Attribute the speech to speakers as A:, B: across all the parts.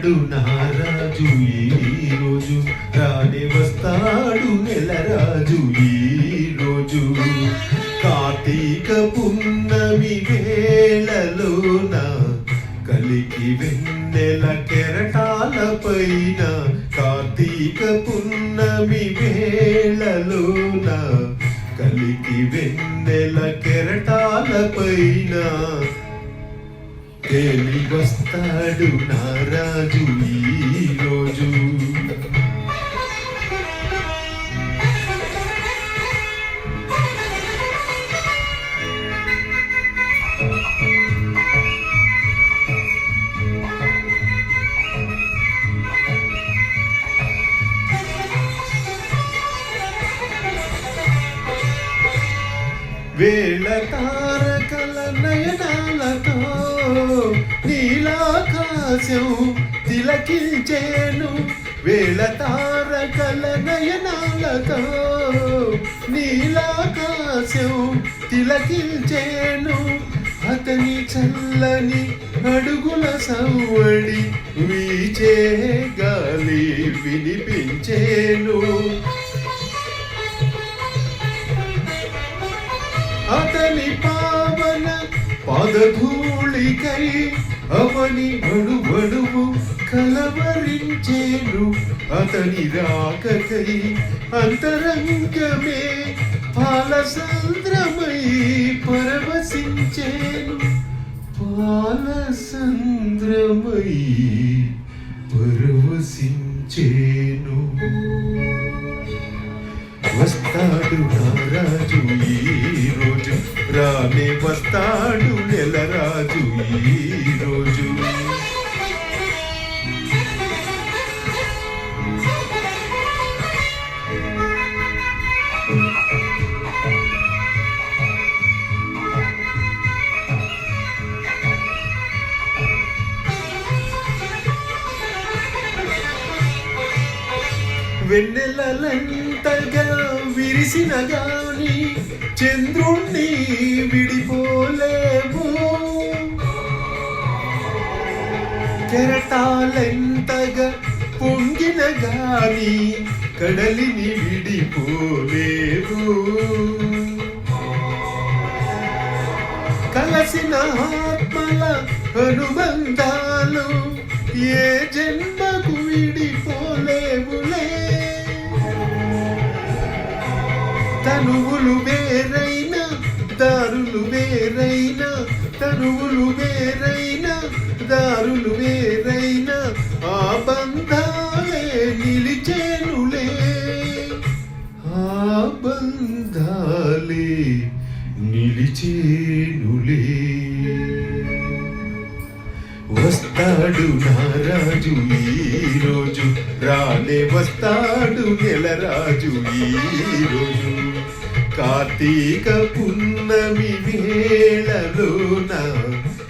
A: వస్తాడు నారాజు ఈరోజు, రానే వస్తాడు నెలరాజు ఈరోజు. కార్తీక పున్నమి వేళలోన కలికి వెన్నెల కెరటాల పైన, కార్తీక పున్నమి వేళలోన కలికి వెన్నెల కెరటాల పైన తేలి వస్తాడు నారాజు ఈరోజు. వేళ తారకల నయనాలతో నీలాకాశం తిలకించేను, వేళ తారకల నయనాలతో నీలాకాశం తిలకించేను. అతని చల్లని అడుగుల సవ్వడి వీచే గాలి వినిపించేను. అతని పావన పదధూళికై అవని అడుగడుగు కలవరించేను. అతని రాకకై అంతరంగమే పాలసంద్రమై పరవశించేను, పాలసంద్రమై పరవశించేను. వస్తాడు నారాజు ఈరోజు, రానే వస్తాడు నెలరాజు ఈరోజు. వెన్నెలలంతగా విరిసిన గాని చంద్రుణ్ణి విడిపోలేవు, కెరటాలెంతగా పొంగిన గాని కడలిని విడిపోలేవు. కలసిన ఆత్మల అనుబంధాలు ఏ జన్మకు విడిపోలేవులే. తనువులు వేరైన దారులు వేరైన, తనువులు వేరైన దారులు వేరైన ఆ బంధాలే నిలిచేనులే, ఆ బంధాలే నిలిచేనులే. వస్తాడు నారాజు ఈరోజు, రానే వస్తాడు నెలరాజు ఈరోజు. కార్తీక పున్నమి వేళలోన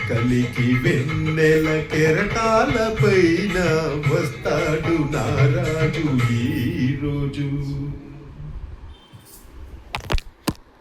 A: కలికి వెన్నెల కెరటాల పైన వస్తాడు నారాజు ఈరోజు.